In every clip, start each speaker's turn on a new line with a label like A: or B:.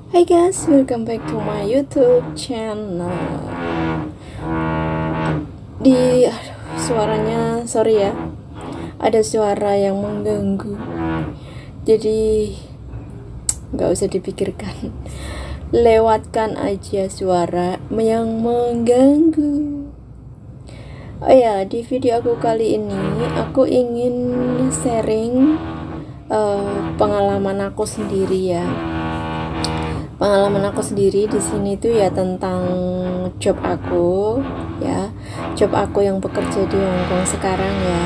A: Hai guys, welcome back to my YouTube channel. Suaranya sorry ya, ada suara yang mengganggu. Jadi nggak usah dipikirkan, lewatkan aja suara yang mengganggu. Oh ya, di video aku kali ini aku ingin sharing pengalaman aku sendiri ya. Pengalaman aku sendiri di sini tuh ya tentang job aku ya, job aku yang bekerja di Hongkong sekarang ya.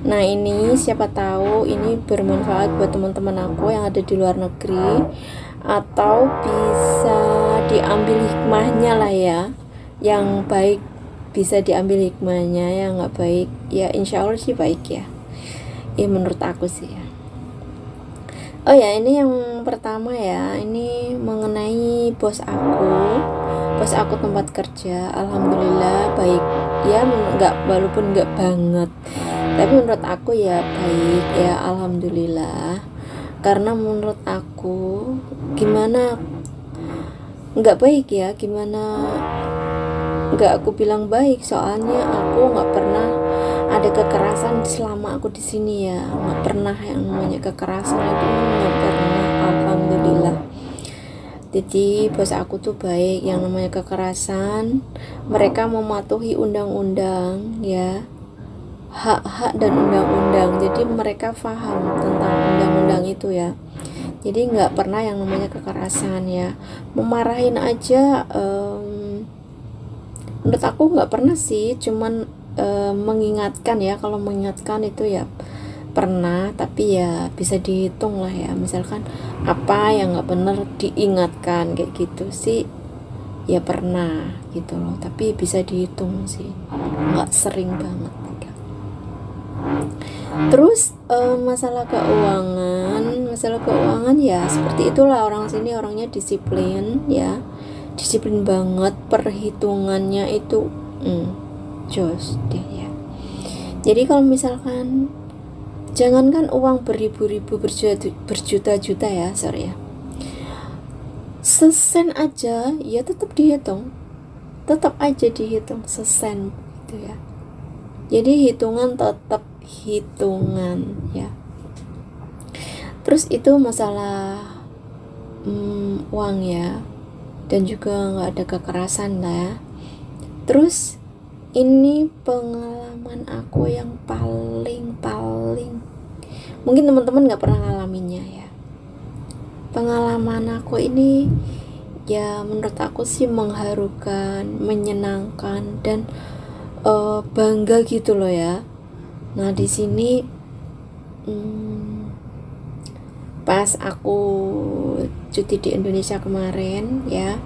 A: Nah ini siapa tahu ini bermanfaat buat teman-teman aku yang ada di luar negeri, atau bisa diambil hikmahnya lah ya, yang baik bisa diambil hikmahnya, yang nggak baik ya insya Allah sih baik ya, menurut aku sih ya. Oh ya, ini yang pertama ya, ini mengenai bos aku tempat kerja. Alhamdulillah baik ya, walaupun nggak banget, tapi menurut aku ya baik ya, alhamdulillah. Karena menurut aku gimana nggak baik ya, gimana nggak aku bilang baik, soalnya aku nggak pernah ada kekerasan selama aku di sini ya, nggak pernah yang namanya kekerasan itu, nggak pernah, alhamdulillah. Jadi bos aku tuh baik, yang namanya kekerasan mereka mematuhi undang-undang ya, hak-hak dan undang-undang, jadi mereka paham tentang undang-undang itu ya. Jadi nggak pernah yang namanya kekerasan ya, memarahin aja menurut aku nggak pernah sih, cuman mengingatkan ya, kalau mengingatkan itu ya pernah, tapi ya bisa dihitung lah ya, misalkan apa yang nggak bener diingatkan kayak gitu sih ya pernah gitu loh, tapi bisa dihitung sih, nggak sering banget enggak. Terus masalah keuangan ya seperti itulah, orang sini orangnya disiplin ya, disiplin banget, perhitungannya itu jos deh ya. Jadi kalau misalkan jangankan uang beribu-ribu, berjuta-juta ya, sorry ya, sesen aja ya tetap dihitung, tetap aja dihitung sesen gitu ya. Jadi hitungan tetap hitungan ya. Terus itu masalah uang ya, dan juga nggak ada kekerasan lah ya. Terus ini pengalaman aku yang paling mungkin teman-teman nggak pernah ngalaminnya ya. Pengalaman aku ini ya menurut aku sih mengharukan, menyenangkan, dan bangga gitu loh ya. Nah di sini pas aku cuti di Indonesia kemarin ya,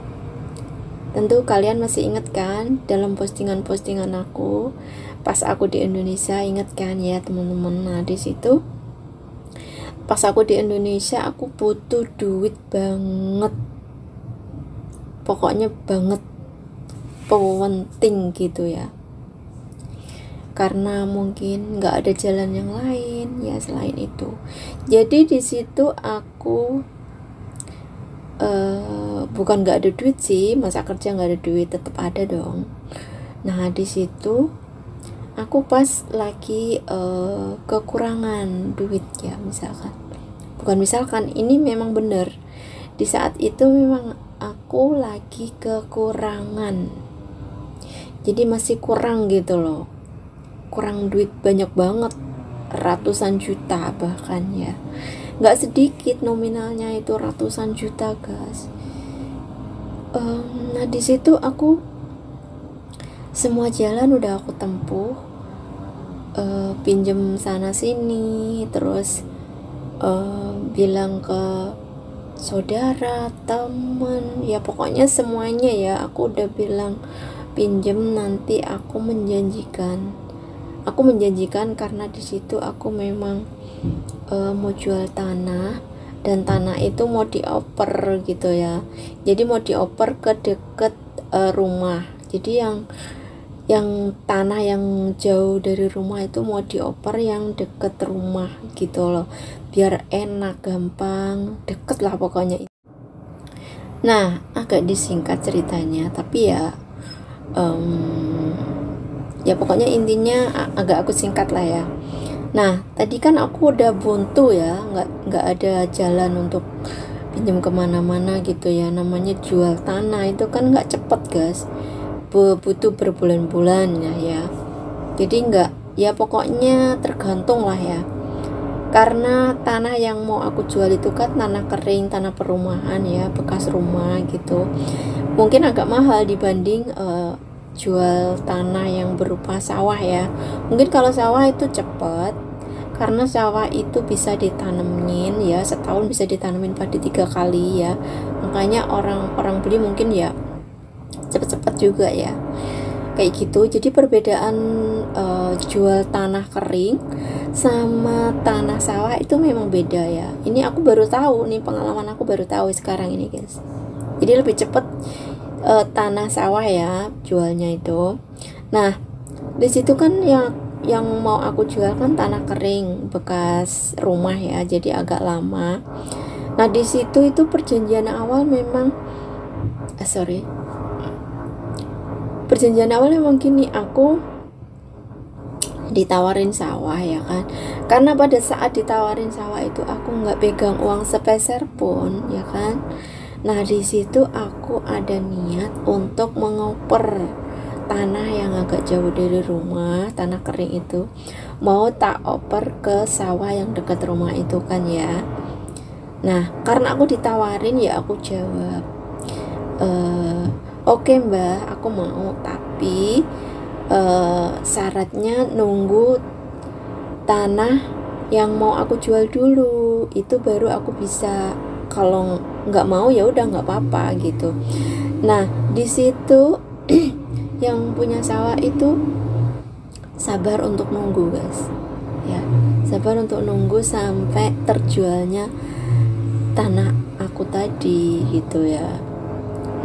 A: tentu kalian masih ingat kan dalam postingan-postingan aku pas aku di Indonesia, ingat kan ya teman-teman. Nah di situ pas aku di Indonesia aku butuh duit banget, pokoknya banget, penting gitu ya, karena mungkin nggak ada jalan yang lain ya selain itu. Jadi di situ aku bukan nggak ada duit sih, masa kerja nggak ada duit, tetap ada dong. Nah di situ aku pas lagi kekurangan duit ya, misalkan ini memang bener, di saat itu memang aku lagi kekurangan, jadi masih kurang gitu loh, kurang duit banyak banget, ratusan juta bahkan ya, nggak sedikit nominalnya itu, ratusan juta guys. Nah di situ aku semua jalan udah aku tempuh, pinjem sana sini, terus bilang ke saudara, temen ya, pokoknya semuanya ya aku udah bilang pinjem, nanti aku menjanjikan karena di situ aku memang mau jual tanah, dan tanah itu mau dioper gitu ya, jadi mau dioper ke deket rumah, jadi yang tanah yang jauh dari rumah itu mau dioper yang deket rumah gitu loh, biar enak, gampang, deket lah pokoknya. Nah, agak disingkat ceritanya, tapi ya ya pokoknya intinya agak aku singkat lah ya. Nah, tadi kan aku udah buntu ya, nggak ada jalan untuk pinjam kemana-mana gitu ya. Namanya jual tanah itu kan nggak cepet guys, butuh berbulan-bulan ya. Jadi nggak, ya pokoknya tergantung lah ya. Karena tanah yang mau aku jual itu kan tanah kering, tanah perumahan ya, bekas rumah gitu. Mungkin agak mahal dibanding jual tanah yang berupa sawah ya. Mungkin kalau sawah itu cepat, karena sawah itu bisa ditanemin ya, setahun bisa ditanemin padi 3 kali ya. Makanya orang beli mungkin ya cepet-cepet juga ya, kayak gitu. Jadi perbedaan jual tanah kering sama tanah sawah itu memang beda ya. Ini aku baru tahu nih, pengalaman aku baru tahu sekarang ini guys. Jadi lebih cepet tanah sawah ya jualnya itu. Nah, di situ kan yang mau aku jual kan tanah kering bekas rumah ya, jadi agak lama. Nah, di situ itu perjanjian awal memang perjanjian awal memang gini, aku ditawarin sawah ya kan. Karena pada saat ditawarin sawah itu aku nggak pegang uang sepeser pun ya kan. Nah, di situ aku ada niat untuk mengoper tanah yang agak jauh dari rumah, tanah kering itu mau tak oper ke sawah yang dekat rumah itu kan ya. Nah, karena aku ditawarin ya aku jawab, oke mbak, aku mau, tapi syaratnya nunggu tanah yang mau aku jual dulu, itu baru aku bisa. Kalau nggak mau ya udah nggak apa-apa gitu. Nah, di situ yang punya sawah itu sabar untuk nunggu guys ya, sabar untuk nunggu sampai terjualnya tanah aku tadi gitu ya.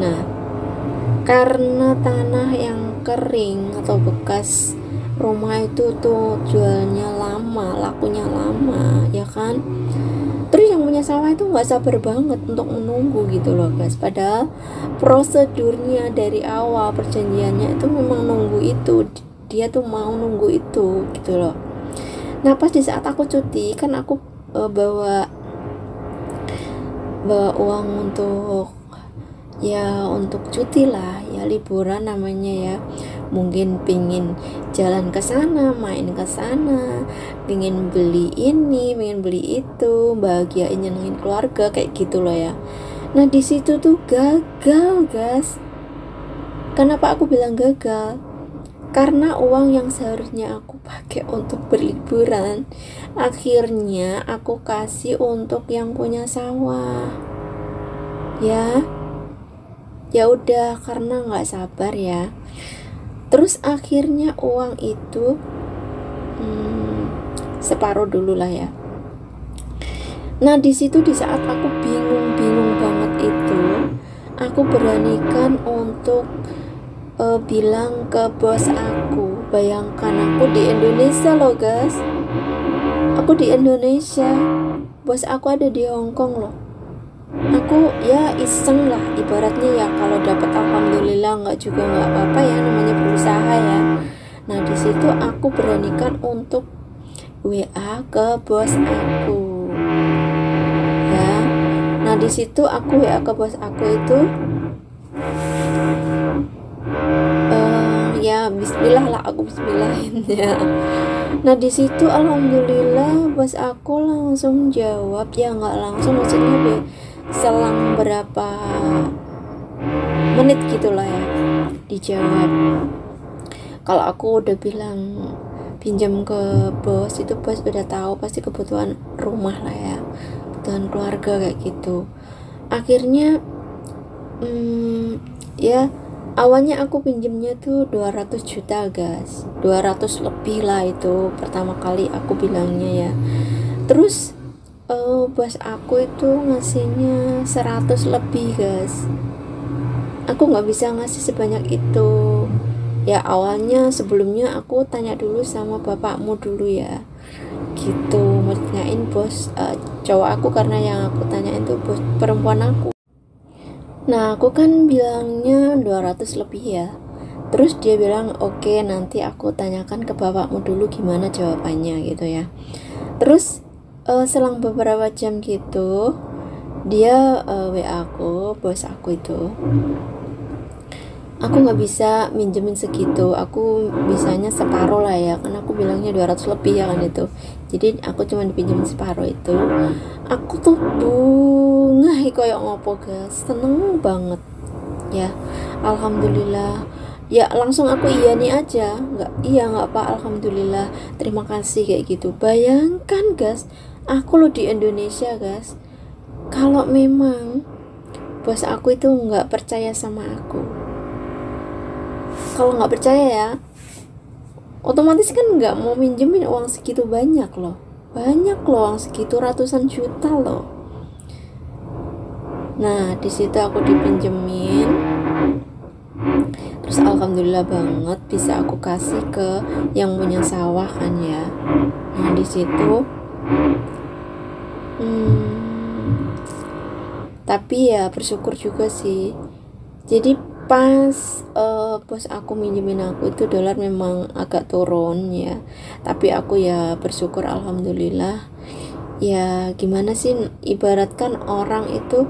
A: Nah, karena tanah yang kering atau bekas rumah itu tuh jualnya lama, lakunya lama ya kan. Terus yang punya sawah itu nggak sabar banget untuk menunggu gitu loh guys. Padahal prosedurnya dari awal perjanjiannya itu memang nunggu itu, dia tuh mau nunggu itu gitu loh. Nah, pas di saat aku cuti kan aku bawa uang untuk cuti lah ya, liburan namanya ya. Mungkin pingin jalan ke sana, main ke sana, pingin beli ini, pingin beli itu, bahagiain, nyenengin keluarga kayak gitu loh ya. Nah, di situ tuh gagal guys. Kenapa aku bilang gagal? Karena uang yang seharusnya aku pakai untuk berliburan, akhirnya aku kasih untuk yang punya sawah. Ya udah, karena nggak sabar ya. Terus akhirnya uang itu separuh dulu lah ya. Nah, di situ di saat aku bingung banget itu, aku beranikan untuk bilang ke bos aku. Bayangkan, aku di Indonesia loh guys, aku di Indonesia, bos aku ada di Hong Kong loh. Aku ya iseng lah ibaratnya ya, kalau dapat alhamdulillah, nggak juga nggak apa-apa ya, namanya berusaha ya. Nah, di situ aku beranikan untuk WA ke bos aku ya. Nah, di situ aku WA ke bos aku itu ya bismillah lah, aku bismillahin ya. Nah, di situ alhamdulillah bos aku langsung jawab, ya nggak langsung maksudnya selang berapa menit gitulah ya dijawab. Kalau aku udah bilang pinjam ke bos, itu bos udah tahu pasti kebutuhan rumah lah ya, kebutuhan keluarga kayak gitu. Akhirnya ya awalnya aku pinjemnya tuh 200 juta guys, 200 lebih lah itu pertama kali aku bilangnya ya. Terus bos aku itu ngasihnya 100 lebih guys. Aku nggak bisa ngasih sebanyak itu ya. Awalnya sebelumnya aku tanya dulu sama bapakmu dulu ya gitu, mau tanyain bos cowok aku, karena yang aku tanyain tuh bos perempuan aku. Nah, aku kan bilangnya 200 lebih ya. Terus dia bilang, oke, nanti aku tanyakan ke bapakmu dulu gimana jawabannya gitu ya. Terus selang beberapa jam gitu, dia WA aku, bos aku itu, aku nggak bisa minjemin segitu, aku bisanya separuh lah ya, karena aku bilangnya 200 lebih ya kan itu. Jadi aku cuma dipinjemin separuh itu. Aku tuh bunga koyo ngopo guys, seneng banget ya, alhamdulillah ya, langsung aku iya nih aja, nggak apa, alhamdulillah, terima kasih, kayak gitu. Bayangkan guys, aku lo di Indonesia guys, kalau memang bos aku itu nggak percaya sama aku, kalau nggak percaya ya otomatis kan nggak mau minjemin uang segitu banyak loh, uang segitu ratusan juta loh. Nah di situ aku dipinjemin, terus alhamdulillah banget bisa aku kasih ke yang punya sawah kan ya. Nah di situ tapi ya bersyukur juga sih. Jadi pas bos aku minjemin aku itu dolar memang agak turun ya, tapi aku ya bersyukur alhamdulillah. Ya gimana sih, ibaratkan orang itu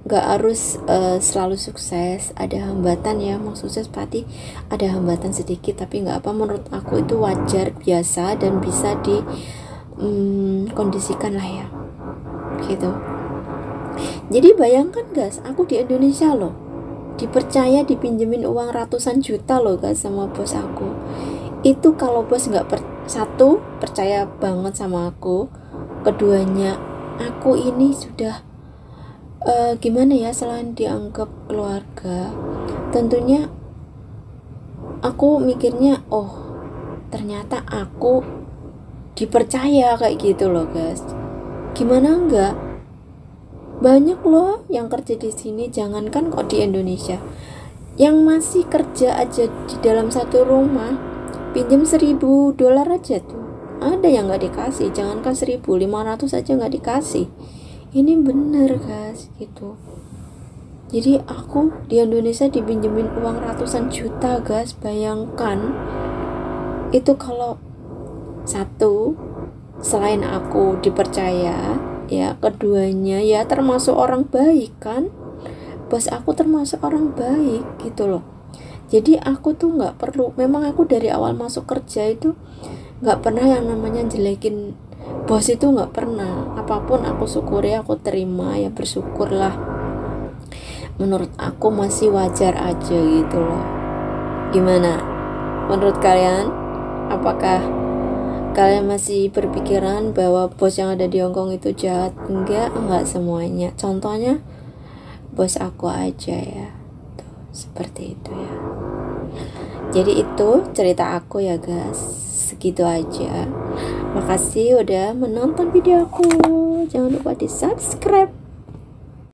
A: gak harus selalu sukses, ada hambatan ya, mau sukses pasti ada hambatan sedikit, tapi gak apa, menurut aku itu wajar, biasa, dan bisa di kondisikan lah ya gitu. Jadi bayangkan guys, aku di Indonesia loh, dipercaya dipinjemin uang ratusan juta loh guys sama bos aku. Itu kalau bos nggak satu percaya banget sama aku, keduanya aku ini sudah gimana ya, selain dianggap keluarga, tentunya aku mikirnya oh ternyata aku dipercaya kayak gitu loh guys. Gimana enggak, banyak loh yang kerja di sini, jangankan kok di Indonesia, yang masih kerja aja di dalam satu rumah pinjam $1.000 aja tuh ada yang nggak dikasih, jangankan 1.500 aja nggak dikasih. Ini bener guys gitu. Jadi aku di Indonesia dipinjemin uang ratusan juta guys, bayangkan itu. Kalau satu, selain aku dipercaya ya, keduanya ya termasuk orang baik kan, bos aku termasuk orang baik gitu loh. Jadi aku tuh nggak perlu, memang aku dari awal masuk kerja itu nggak pernah yang namanya jelekin bos, itu nggak pernah. Apapun aku syukuri, aku terima ya, bersyukurlah. Menurut aku masih wajar aja gitu loh. Gimana menurut kalian? Apakah kalian masih berpikiran bahwa bos yang ada di Hongkong itu jahat? Enggak semuanya. Contohnya bos aku aja ya, tuh, seperti itu ya. Jadi itu cerita aku ya guys, segitu aja. Makasih udah menonton video aku, jangan lupa di subscribe.